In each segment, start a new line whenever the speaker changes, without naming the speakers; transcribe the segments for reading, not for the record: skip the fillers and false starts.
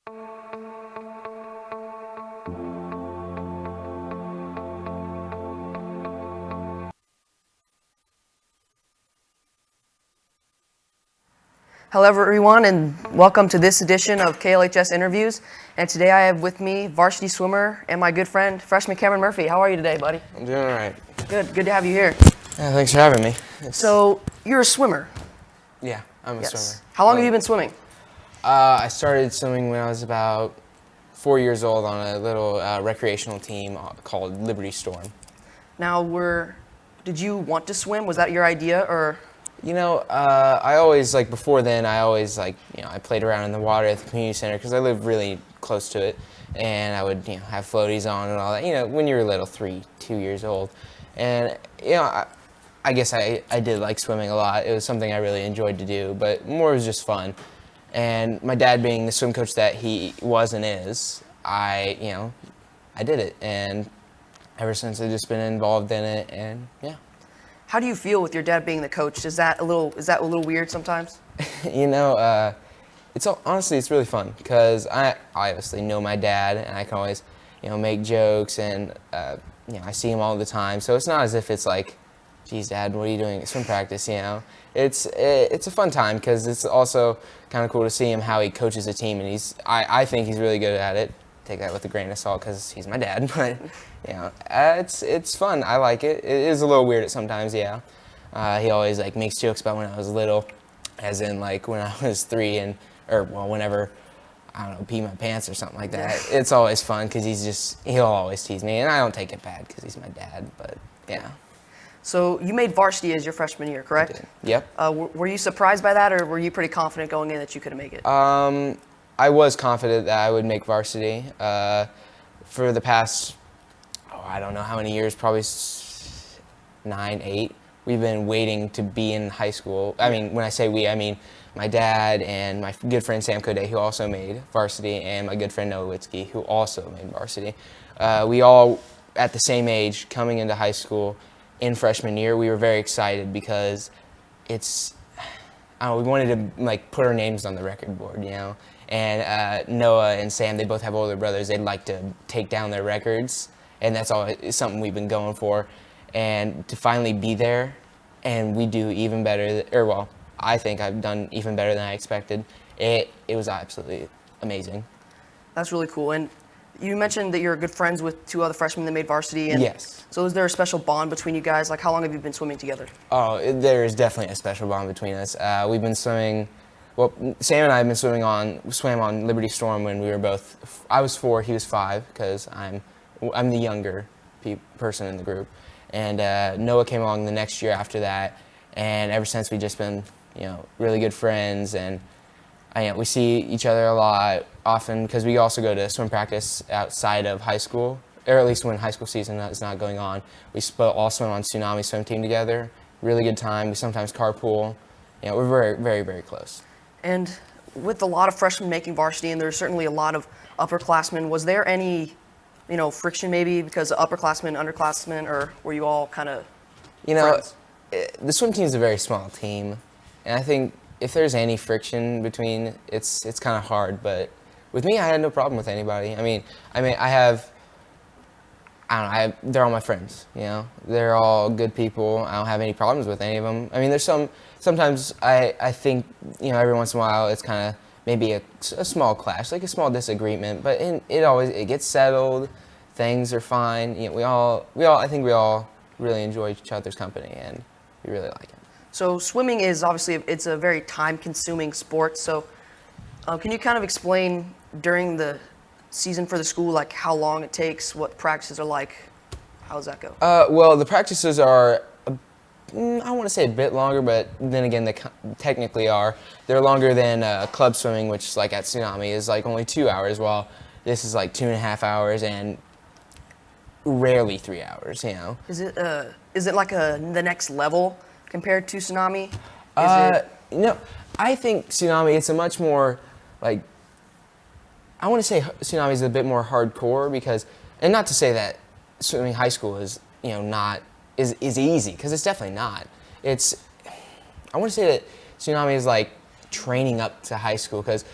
Hello everyone, and welcome to this edition of KLHS Interviews. And today I have with me varsity swimmer and my good friend, freshman Cameron Murphy. How are you today, buddy?
I'm doing all right.
Good to have you here.
Yeah, thanks for having me.
So, you're a swimmer?
Yeah, I'm a swimmer.
How long have you been swimming?
I started swimming when I was about 4 years old on a little recreational team called Liberty Storm.
Now, did you want to swim? Was that your idea, or?
You know, I always, before then, I played around in the water at the community center because I lived really close to it. And I would, have floaties on and all that, when you were little, 2 years old. And, I guess I did like swimming a lot. It was something I really enjoyed to do, but more was just fun. And my dad being the swim coach that he was and is, I did it. And ever since I've just been involved in it, and yeah.
How do you feel with your dad being the coach? Is that a little weird sometimes?
Honestly, it's really fun because I obviously know my dad and I can always, make jokes and, I see him all the time. So it's not as if it's like, geez, Dad, what are you doing at swim practice, It's a fun time because it's also kind of cool to see him how he coaches a team, and I think he's really good at it. Take that with a grain of salt because he's my dad, but it's fun. I like it. It is a little weird at sometimes, yeah. He always makes jokes about when I was little, as in when I was 3 whenever, I don't know, pee my pants or something like that. It's always fun because he'll always tease me, and I don't take it bad because he's my dad, but yeah.
So you made varsity as your freshman year, correct?
Yep.
Were you surprised by that, or were you pretty confident going in that you could make it?
I was confident that I would make varsity. For the past, I don't know how many years, probably 9, 8. We've been waiting to be in high school. I mean, when I say we, I mean my dad and my good friend Sam Coday, who also made varsity, and my good friend Noah Witzke, who also made varsity. We all, at the same age, coming into high school in freshman year, we were very excited because we wanted to put our names on the record board, And Noah and Sam, they both have older brothers. They'd like to take down their records, and that's something we've been going for. And to finally be there, and we do even better, I think I've done even better than I expected. It was absolutely amazing.
That's really cool. And you mentioned that you're good friends with 2 other freshmen that made varsity. And
yes.
So is there a special bond between you guys? How long have you been swimming together?
Oh, there is definitely a special bond between us. We've been swimming. Well, Sam and I have been swam on Liberty Storm when we were both. I was 4, he was 5, because I'm the younger person in the group. And Noah came along the next year after that, and ever since we've just been, really good friends, and we see each other a lot often because we also go to swim practice outside of high school, or at least when high school season is not going on. We all swim on Tsunami swim team together. Really good time. We sometimes carpool. We're very, very, very close.
And with a lot of freshmen making varsity, and there's certainly a lot of upperclassmen, was there any, friction maybe because of upperclassmen, underclassmen, or were you all kind of friends?
The swim team is a very small team, and I think if there's any friction between, it's kind of hard. But with me, I had no problem with anybody. They're all my friends. They're all good people. I don't have any problems with any of them. I mean, sometimes I think, every once in a while it's kind of maybe a small clash, a small disagreement, but it gets settled. Things are fine. I think we all really enjoy each other's company, and we really like it.
So swimming is obviously, it's a very time-consuming sport. So can you kind of explain during the season for the school, how long it takes, what practices are like? How does that go?
Well, the practices are, I want to say a bit longer, but then again, they technically are. They're longer than club swimming, which at Tsunami is only 2 hours, while this is 2.5 hours and rarely 3 hours,
Is it the next level compared to Tsunami?
I think Tsunami, it's a much more, I want to say Tsunami is a bit more hardcore because, and not to say that swimming high school is, is easy, because it's definitely not. I want to say that Tsunami is training up to high school, because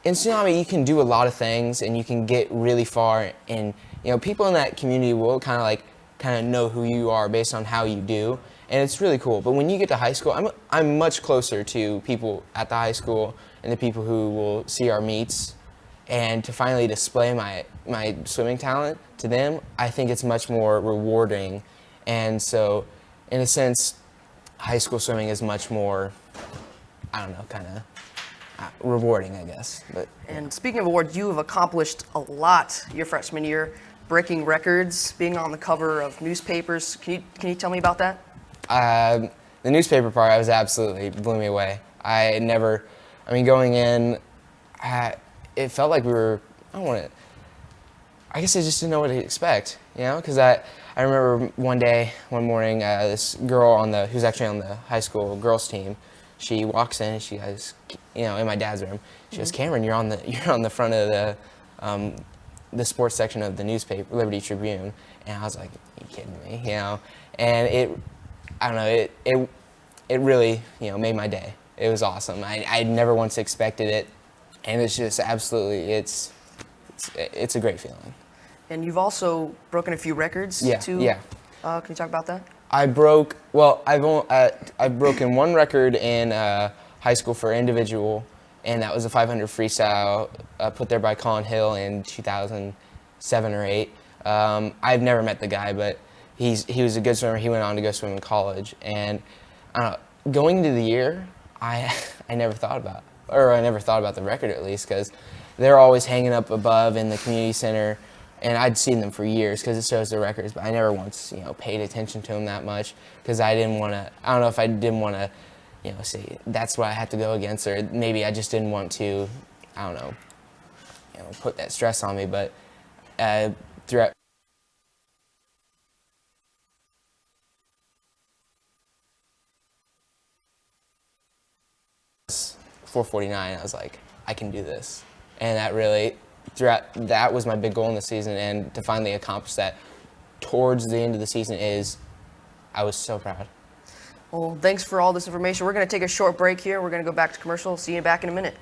in tsunami, you can do a lot of things and you can get really far, and people in that community will kind of know who you are based on how you do, and it's really cool. But when you get to high school, I'm much closer to people at the high school and the people who will see our meets, and to finally display my swimming talent to them, I think it's much more rewarding. And so, in a sense, high school swimming is much more, I don't know, kind of rewarding, I guess.
And speaking of awards, you have accomplished a lot your freshman year, breaking records, being on the cover of newspapers. Can you tell me about that?
The newspaper part, I was absolutely blew me away. Going in, it felt like we were, I guess I just didn't know what to expect, because I remember one morning, this girl who's actually on the high school girls team, she walks in and she goes, in my dad's room, she goes, "Cameron, you're on the front of the sports section of the newspaper, Liberty Tribune." And I was like, "Are you kidding me?" And it really, made my day. It was awesome. I never once expected it, and it's just absolutely, it's a great feeling.
And you've also broken a few records too.
Yeah.
Can you talk about that?
I've broken one record in high school for individual, and that was a 500 freestyle put there by Colin Hill in 2007 or 8. I've never met the guy, but he was a good swimmer. He went on to go swim in college, and going into the year, I never thought about the record, at least, because they're always hanging up above in the community center. And I'd seen them for years because it shows the records, but I never once, paid attention to them that much because I didn't want to. I don't know if I didn't want to, say that's what I had to go against, or maybe I just didn't want to. I don't know, put that stress on me. But throughout. 4:49, I was like, I can do this, and that was my big goal in the season, and to finally accomplish that towards the end of the season I was so proud.
Well, thanks for all this information. We're going to take a short break here. We're going to go back to commercial. See you back in a minute.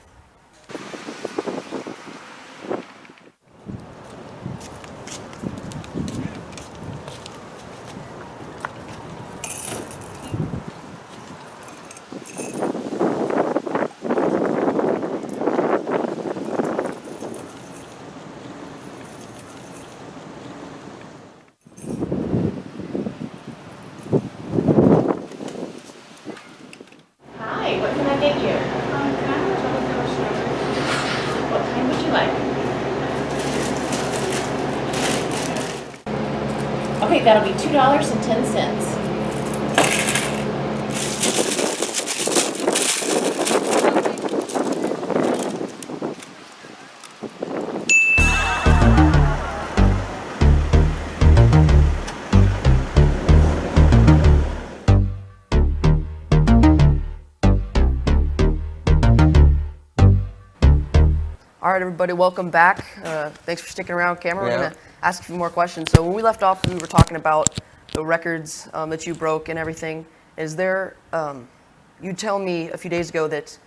Hi, what can I get you?
Can I have a double cup of strawberry?
What kind would you like? Okay, that'll be $2.10.
All right, everybody, welcome back. Thanks for sticking around, Cameron. We're going to ask a few more questions. So when we left off, we were talking about the records that you broke and everything. Is there, you tell me a few days ago that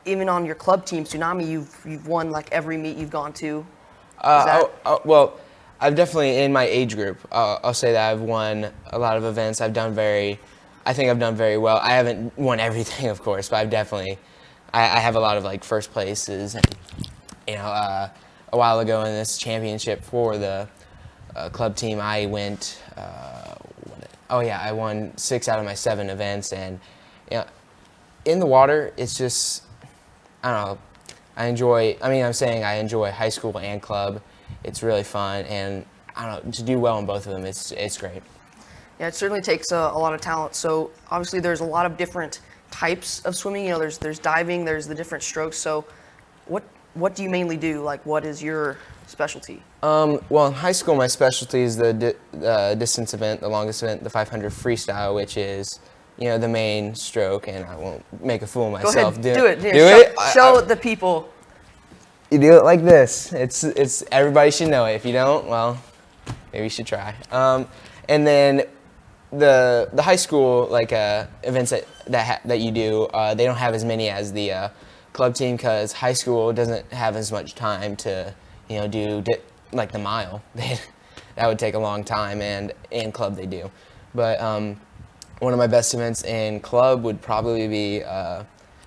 even on your club team, Tsunami, you've won like every meet you've gone to.
Well, I've definitely, in my age group, I'll say that I've won a lot of events. I think I've done very well. I haven't won everything, of course, but I have a lot of like first places, and a while ago in this championship for the club team, I went. I won 6 out of my 7 events, and in the water, it's just, I don't know. I enjoy high school and club. It's really fun, and I don't know, to do well in both of them, it's great.
Yeah, it certainly takes a lot of talent. So obviously, there's a lot of different types of swimming. There's diving, there's the different strokes. So what do you mainly do? Like, what is your specialty?
Well, in high school, my specialty is the distance event, the longest event, the 500 freestyle, which is, the main stroke, and I won't make a fool of myself.
Go ahead, do it.
Do it?
Show the people.
You do it like this. It's everybody should know it. If you don't, well, maybe you should try. And then the high school events that you do, they don't have as many as the club team because high school doesn't have as much time to, do like the mile. That would take a long time, and in club they do. But one of my best events in club would probably be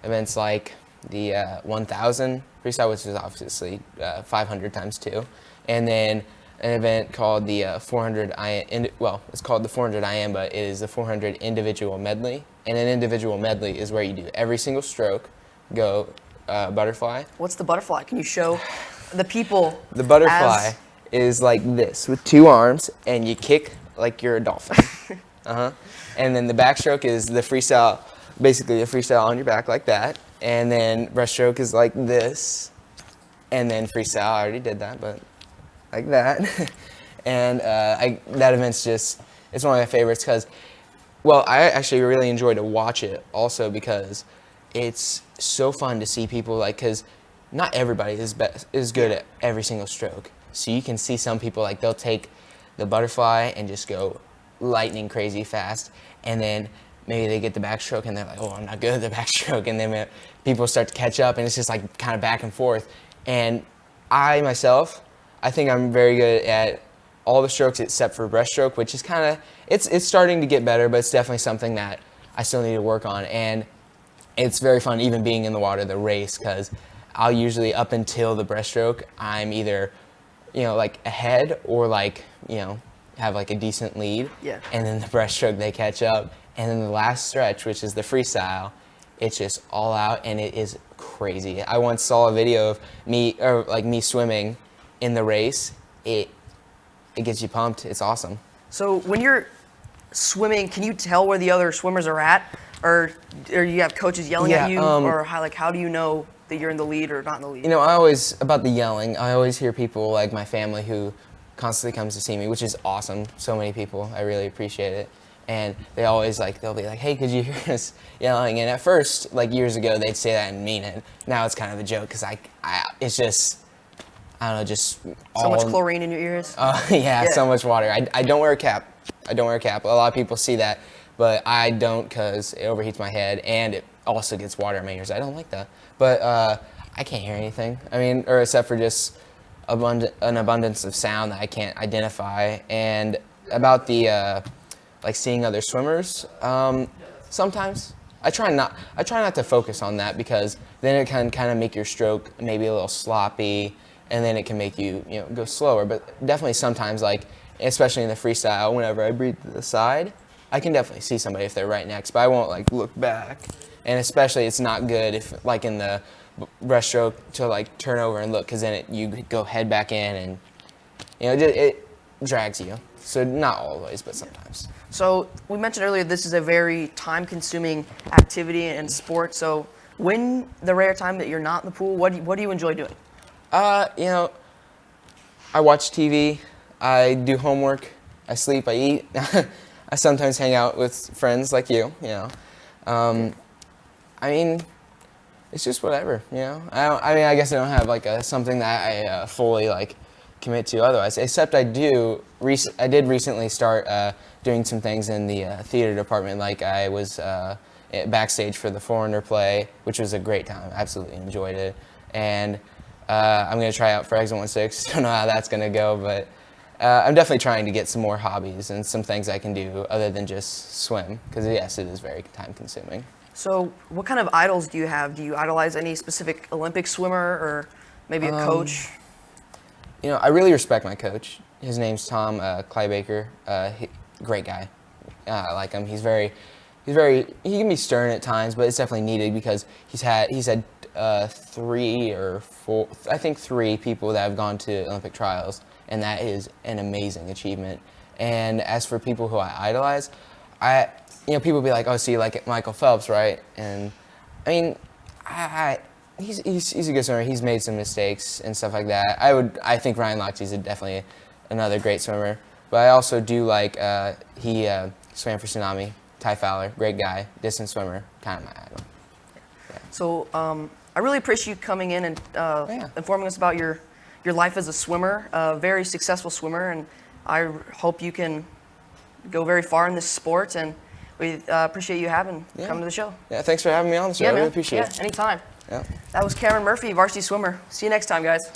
events like the 1,000 freestyle, which is obviously 500 times 2, and then an event called the 400 IM. Well, it's called the 400 IM, but it is the 400 individual medley. And an individual medley is where you do every single stroke, go butterfly.
What's the butterfly? Can you show the people?
The butterfly is like this with 2 arms, and you kick like you're a dolphin. And then the backstroke is the freestyle, basically a freestyle on your back like that. And then breaststroke is like this. And then freestyle, I already did that, but like that. And that event's just, it's one of my favorites because, well, I actually really enjoy to watch it also because it's so fun to see people because not everybody is good at every single stroke. So you can see some people they'll take the butterfly and just go lightning crazy fast, and then maybe they get the backstroke and they're like, oh, I'm not good at the backstroke, and then people start to catch up, and it's just kind of back and forth. And I myself, I think I'm very good at all the strokes except for breaststroke, which is it's starting to get better, but it's definitely something that I still need to work on. And it's very fun even being in the water, the race, because I'll usually, up until the breaststroke, I'm either ahead or have a decent lead.
Yeah.
And then the breaststroke, they catch up. And then the last stretch, which is the freestyle, it's just all out, and it is crazy. I once saw a video of me swimming in the race. It gets you pumped. It's awesome.
So when you're swimming, can you tell where the other swimmers are at, or you have coaches yelling at you, or how do you know that you're in the lead or not in the lead?
About the yelling, I always hear people like my family who constantly comes to see me, which is awesome. So many people, I really appreciate it. And they always they'll be like, hey, could you hear us yelling? And at first, years ago, they'd say that and mean it. Now it's kind of a joke because it's just, I don't know, just
so much chlorine in your ears.
Yeah, so much water. I don't wear a cap. A lot of people see that, but I don't because it overheats my head and it also gets water in my ears. I don't like that. But I can't hear anything. or except for just an abundance of sound that I can't identify. And about the seeing other swimmers, sometimes I try not to focus on that because then it can kind of make your stroke maybe a little sloppy, and then it can make you go slower. But definitely sometimes, especially in the freestyle, whenever I breathe to the side, I can definitely see somebody if they're right next, but I won't look back. And especially it's not good if in the breaststroke to turn over and look, because then you go head back in, and it drags you. So not always, but sometimes.
So we mentioned earlier this is a very time-consuming activity and sport. So when the rare time that you're not in the pool, what do you enjoy doing?
I watch TV, I do homework, I sleep, I eat. I sometimes hang out with friends like you. It's just whatever. I guess I don't have something that I fully commit to otherwise. Except I did recently start doing some things in the theater department. I was backstage for the Foreigner play, which was a great time. Absolutely enjoyed it. And I'm going to try out for Exit 16. Don't know how that's going to go, but I'm definitely trying to get some more hobbies and some things I can do other than just swim, because yes, it is very time consuming.
So what kind of idols do you have? Do you idolize any specific Olympic swimmer or maybe a coach?
I really respect my coach. His name's Tom Clybaker. Great guy. I like him. He can be stern at times, but it's definitely needed because he's had 3 or 4, I think 3 people that have gone to Olympic trials, and that is an amazing achievement. And as for people who I idolize, people be like, oh, so you like Michael Phelps, right? And he's a good swimmer. He's made some mistakes and stuff like that. I think Ryan Lochte's definitely another great swimmer. But I also do he swam for Tsunami. Ty Fowler, great guy, distance swimmer, kind of my idol. Yeah.
So I really appreciate you coming in and informing us about your life as a swimmer, a very successful swimmer, and I hope you can go very far in this sport. And we appreciate you coming to the show.
Yeah, thanks for having me on the show. I really appreciate it.
Yeah, anytime.
Yep.
That was Cameron Murphy, varsity swimmer. See you next time, guys.